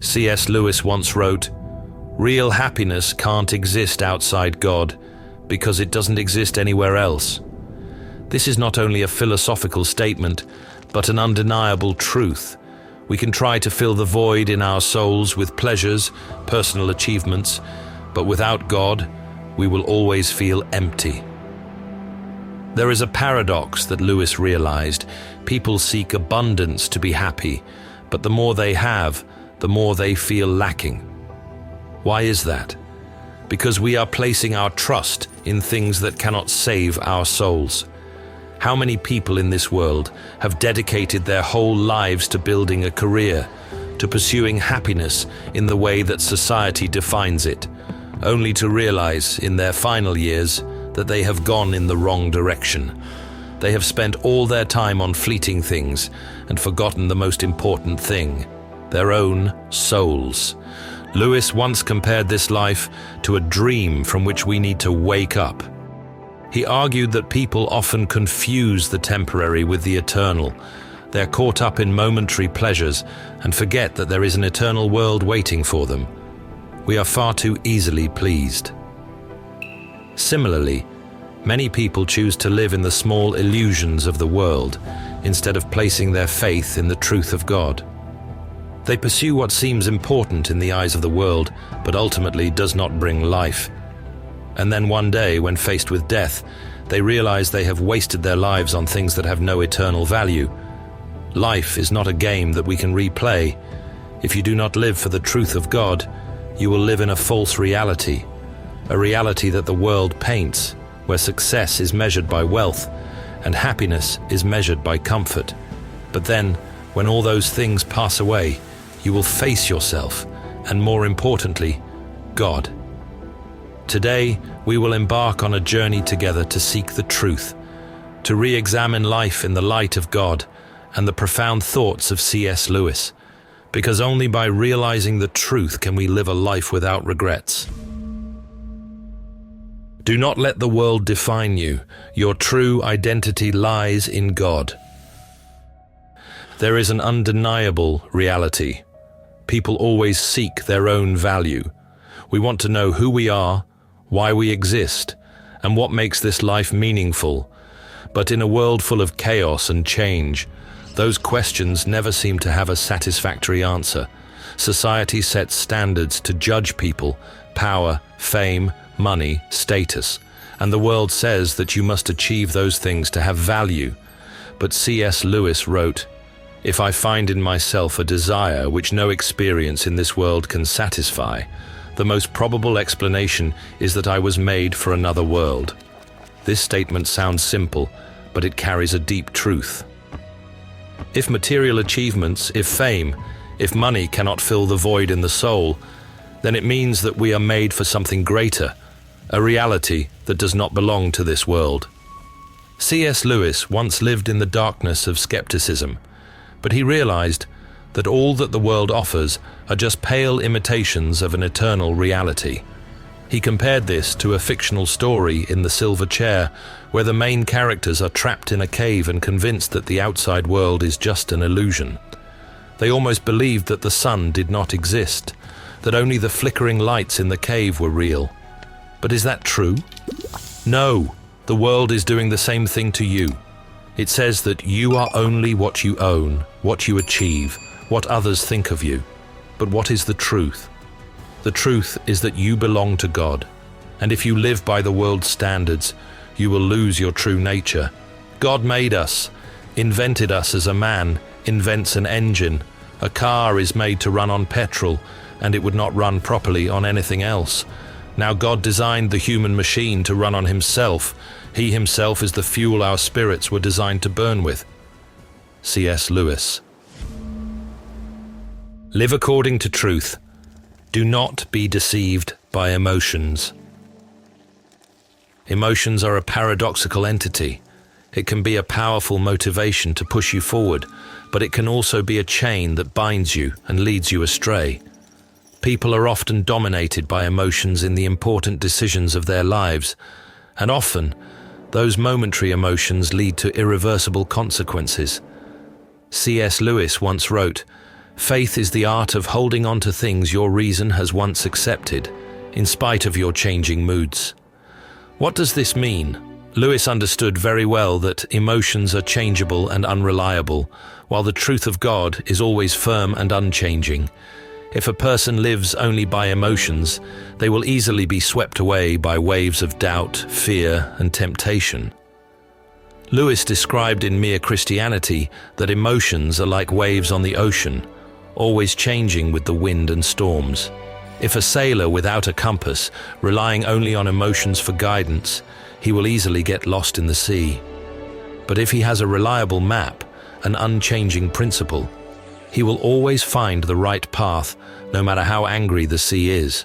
C.S. Lewis once wrote, "Real happiness can't exist outside God because it doesn't exist anywhere else." This is not only a philosophical statement, but an undeniable truth. We can try to fill the void in our souls with pleasures, personal achievements, but without God, we will always feel empty. There is a paradox that Lewis realized. People seek abundance to be happy, but the more they have, the more they feel lacking. Why is that? Because we are placing our trust in things that cannot save our souls. How many people in this world have dedicated their whole lives to building a career, to pursuing happiness in the way that society defines it, only to realize in their final years that they have gone in the wrong direction. They have spent all their time on fleeting things and forgotten the most important thing, their own souls. Lewis once compared this life to a dream from which we need to wake up. He argued that people often confuse the temporary with the eternal. They're caught up in momentary pleasures and forget that there is an eternal world waiting for them. We are far too easily pleased. Similarly, many people choose to live in the small illusions of the world instead of placing their faith in the truth of God. They pursue what seems important in the eyes of the world, but ultimately does not bring life. And then one day, when faced with death, they realize they have wasted their lives on things that have no eternal value. Life is not a game that we can replay. If you do not live for the truth of God, you will live in a false reality, a reality that the world paints, where success is measured by wealth and happiness is measured by comfort. But then, when all those things pass away, you will face yourself, and more importantly, God. Today, we will embark on a journey together to seek the truth, to re-examine life in the light of God and the profound thoughts of C.S. Lewis, because only by realizing the truth can we live a life without regrets. Do not let the world define you. Your true identity lies in God. There is an undeniable reality. People always seek their own value. We want to know who we are, why we exist, and what makes this life meaningful. But in a world full of chaos and change, those questions never seem to have a satisfactory answer. Society sets standards to judge people, power, fame, money, status, and the world says that you must achieve those things to have value. But C.S. Lewis wrote, "If I find in myself a desire which no experience in this world can satisfy, the most probable explanation is that I was made for another world." This statement sounds simple, but it carries a deep truth. If material achievements, if fame, if money cannot fill the void in the soul, then it means that we are made for something greater, a reality that does not belong to this world. C.S. Lewis once lived in the darkness of skepticism, but he realized that all that the world offers are just pale imitations of an eternal reality. He compared this to a fictional story in The Silver Chair, where the main characters are trapped in a cave and convinced that the outside world is just an illusion. They almost believed that the sun did not exist, that only the flickering lights in the cave were real. But is that true? No, the world is doing the same thing to you. It says that you are only what you own, what you achieve, what others think of you. But what is the truth? The truth is that you belong to God, and if you live by the world's standards, you will lose your true nature. God made us, invented us as a man invents an engine. A car is made to run on petrol, and it would not run properly on anything else. Now God designed the human machine to run on himself. He himself is the fuel our spirits were designed to burn with. C.S. Lewis. Live according to truth. Do not be deceived by emotions. Emotions are a paradoxical entity. It can be a powerful motivation to push you forward, but it can also be a chain that binds you and leads you astray. People are often dominated by emotions in the important decisions of their lives, and often those momentary emotions lead to irreversible consequences. C.S. Lewis once wrote, Faith is the art of holding on to things your reason has once accepted, in spite of your changing moods. What does this mean? Lewis understood very well that emotions are changeable and unreliable, while the truth of God is always firm and unchanging. If a person lives only by emotions, they will easily be swept away by waves of doubt, fear, and temptation. Lewis described in Mere Christianity that emotions are like waves on the ocean, always changing with the wind and storms. If a sailor without a compass, relying only on emotions for guidance, he will easily get lost in the sea. But if he has a reliable map, an unchanging principle, he will always find the right path, no matter how angry the sea is.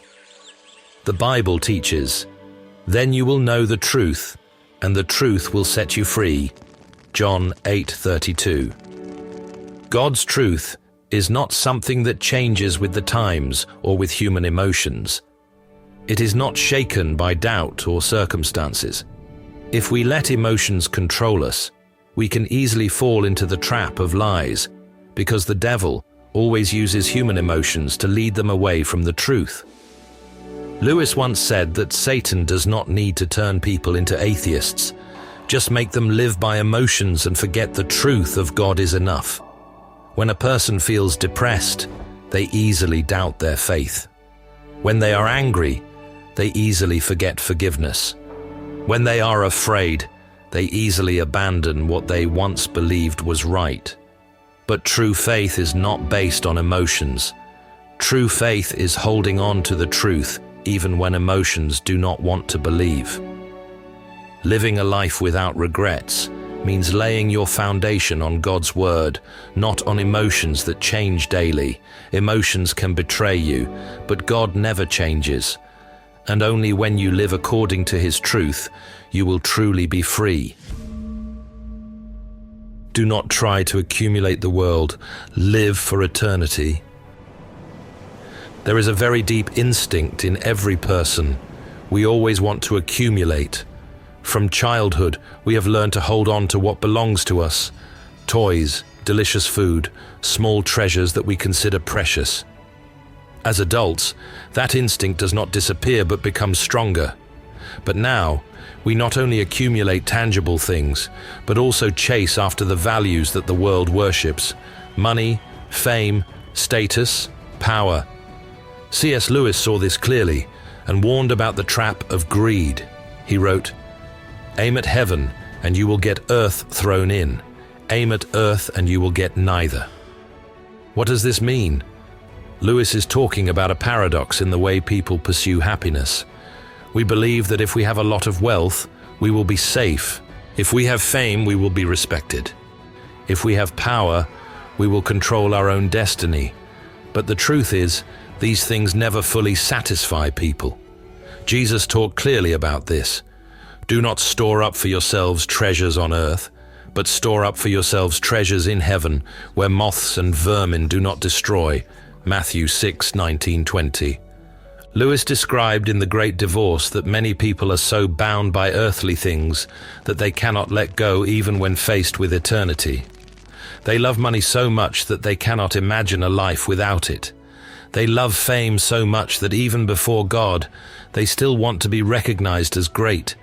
The Bible teaches, "Then you will know the truth, and the truth will set you free." John 8:32. God's truth is not something that changes with the times or with human emotions. It is not shaken by doubt or circumstances. If we let emotions control us, we can easily fall into the trap of lies, because the devil always uses human emotions to lead them away from the truth. Lewis once said that Satan does not need to turn people into atheists. Just make them live by emotions and forget the truth of God is enough. When a person feels depressed, they easily doubt their faith. When they are angry, they easily forget forgiveness. When they are afraid, they easily abandon what they once believed was right. But true faith is not based on emotions. True faith is holding on to the truth even when emotions do not want to believe. Living a life without regrets means laying your foundation on God's word, not on emotions that change daily. Emotions can betray you, but God never changes. And only when you live according to His truth, you will truly be free. Do not try to accumulate the world. Live for eternity. There is a very deep instinct in every person. We always want to accumulate. From childhood, we have learned to hold on to what belongs to us: toys, delicious food, small treasures that we consider precious. As adults, that instinct does not disappear but becomes stronger. But now, we not only accumulate tangible things, but also chase after the values that the world worships: money, fame, status, power. C.S. Lewis saw this clearly and warned about the trap of greed. He wrote, "Aim at heaven, and you will get earth thrown in. Aim at earth, and you will get neither." What does this mean? Lewis is talking about a paradox in the way people pursue happiness. We believe that if we have a lot of wealth, we will be safe. If we have fame, we will be respected. If we have power, we will control our own destiny. But the truth is, these things never fully satisfy people. Jesus talked clearly about this. "Do not store up for yourselves treasures on earth, but store up for yourselves treasures in heaven, where moths and vermin do not destroy." Matthew 6:19-20. Lewis described in The Great Divorce that many people are so bound by earthly things that they cannot let go even when faced with eternity. They love money so much that they cannot imagine a life without it. They love fame so much that even before God, they still want to be recognized as great.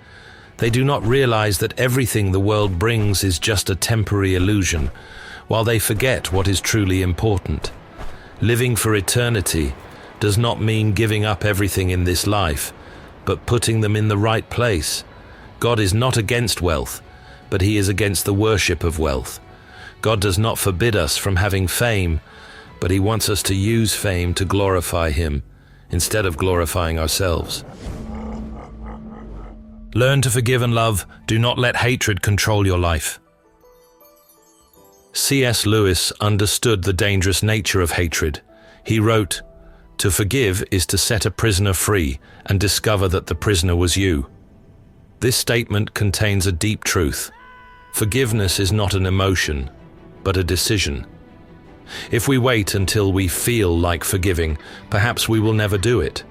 They do not realize that everything the world brings is just a temporary illusion, while they forget what is truly important. Living for eternity does not mean giving up everything in this life, but putting them in the right place. God is not against wealth, but He is against the worship of wealth. God does not forbid us from having fame, but He wants us to use fame to glorify Him instead of glorifying ourselves. Learn to forgive and love. Do not let hatred control your life. C.S. Lewis understood the dangerous nature of hatred. He wrote, "To forgive is to set a prisoner free and discover that the prisoner was you." This statement contains a deep truth. Forgiveness is not an emotion, but a decision. If we wait until we feel like forgiving, perhaps we will never do it.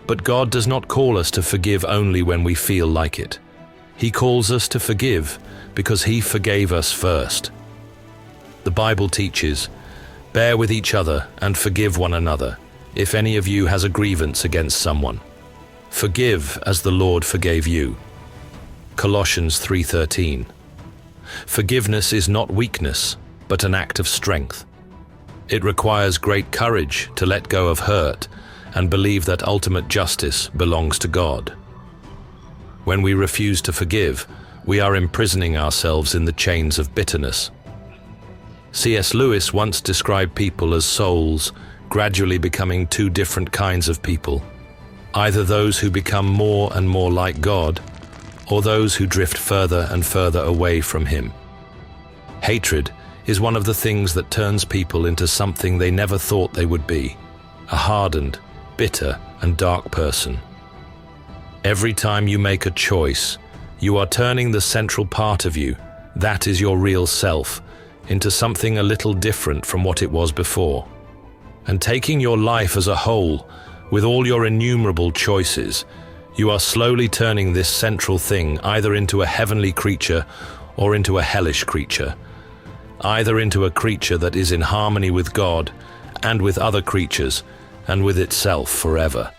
But God does not call us to forgive only when we feel like it. He calls us to forgive because He forgave us first. The Bible teaches, Bear with each other and forgive one another, if any of you has a grievance against someone. Forgive as the Lord forgave you. Colossians 3:13. Forgiveness is not weakness, but an act of strength. It requires great courage to let go of hurt and believe that ultimate justice belongs to God. When we refuse to forgive, we are imprisoning ourselves in the chains of bitterness. C.S. Lewis once described people as souls, gradually becoming two different kinds of people, either those who become more and more like God, or those who drift further and further away from Him. Hatred is one of the things that turns people into something they never thought they would be, a hardened, bitter, and dark person. Every time you make a choice, you are turning the central part of you, that is your real self, into something a little different from what it was before. And taking your life as a whole, with all your innumerable choices, you are slowly turning this central thing either into a heavenly creature or into a hellish creature, either into a creature that is in harmony with God and with other creatures and with itself forever,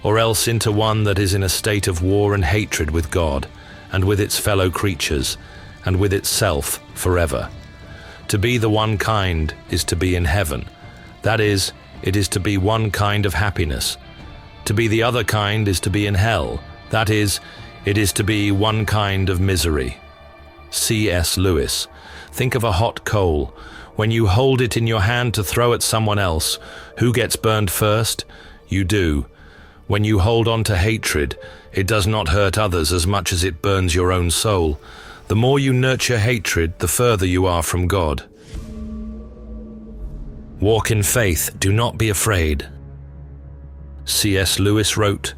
or else into one that is in a state of war and hatred with God and with its fellow creatures and with itself forever. To be the one kind is to be in heaven. That is, it is to be one kind of happiness. To be the other kind is to be in hell. That is, it is to be one kind of misery. C.S. Lewis. Think of a hot coal. When you hold it in your hand to throw at someone else, who gets burned first? You do. When you hold on to hatred, it does not hurt others as much as it burns your own soul. The more you nurture hatred, the further you are from God. Walk in faith, do not be afraid. C.S. Lewis wrote,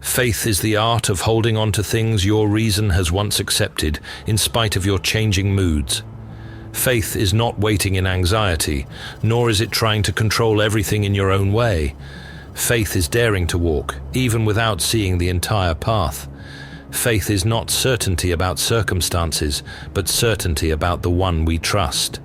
"Faith is the art of holding on to things your reason has once accepted, in spite of your changing moods. Faith is not waiting in anxiety, nor is it trying to control everything in your own way. Faith is daring to walk, even without seeing the entire path. Faith is not certainty about circumstances, but certainty about the one we trust.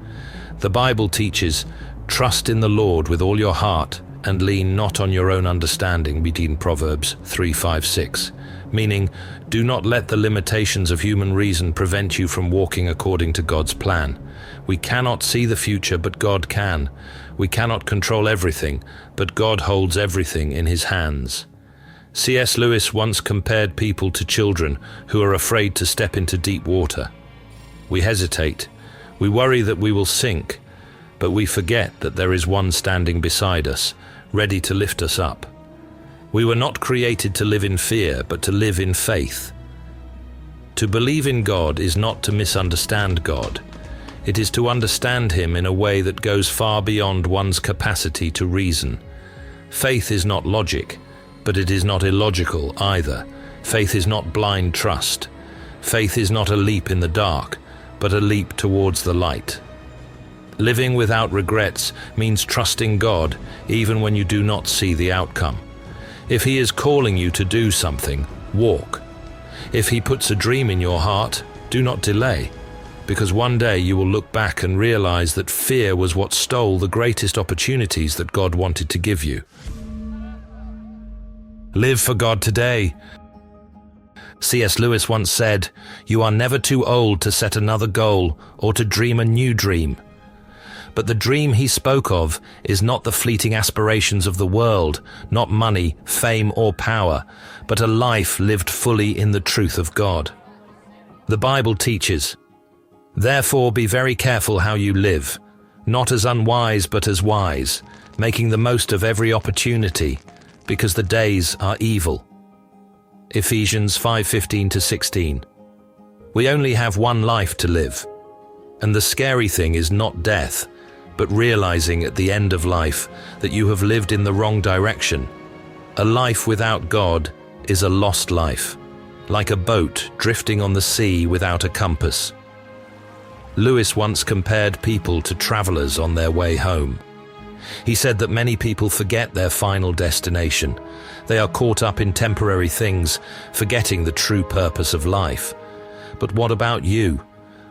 The Bible teaches, 'Trust in the Lord with all your heart, and lean not on your own understanding,' between Proverbs 3:5-6, meaning, do not let the limitations of human reason prevent you from walking according to God's plan. We cannot see the future, but God can. We cannot control everything, but God holds everything in His hands." C.S. Lewis once compared people to children who are afraid to step into deep water. We hesitate. We worry that we will sink, but we forget that there is one standing beside us, ready to lift us up. We were not created to live in fear, but to live in faith. To believe in God is not to misunderstand God. It is to understand Him in a way that goes far beyond one's capacity to reason. Faith is not logic, but it is not illogical either. Faith is not blind trust. Faith is not a leap in the dark, but a leap towards the light. Living without regrets means trusting God even when you do not see the outcome. If He is calling you to do something, walk. If He puts a dream in your heart, do not delay, because one day you will look back and realize that fear was what stole the greatest opportunities that God wanted to give you. Live for God today. C.S. Lewis once said, "You are never too old to set another goal or to dream a new dream." But the dream he spoke of is not the fleeting aspirations of the world, not money, fame, or power, but a life lived fully in the truth of God. The Bible teaches, "Therefore be very careful how you live, not as unwise but as wise, making the most of every opportunity, because the days are evil." Ephesians 5:15-16. We only have one life to live, and the scary thing is not death, but realizing at the end of life that you have lived in the wrong direction. A life without God is a lost life, like a boat drifting on the sea without a compass. Lewis once compared people to travelers on their way home. He said that many people forget their final destination. They are caught up in temporary things, forgetting the true purpose of life. But what about you?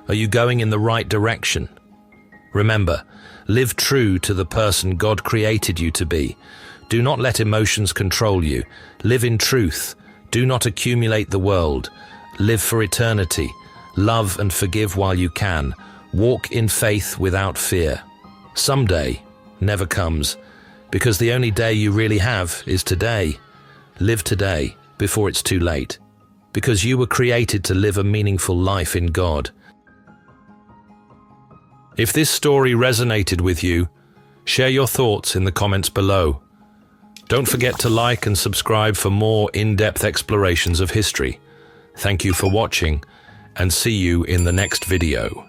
Are you going in the right direction? Remember, Live true to the person God created you to be. Do not let emotions control you. Live in truth. Do not accumulate the world. Live for eternity. Love and forgive while you can. Walk in faith without fear. Someday never comes, because the only day you really have is today. Live today before it's too late, because you were created to live a meaningful life in God. If this story resonated with you, share your thoughts in the comments below. Don't forget to like and subscribe for more in-depth explorations of history. Thank you for watching, and see you in the next video.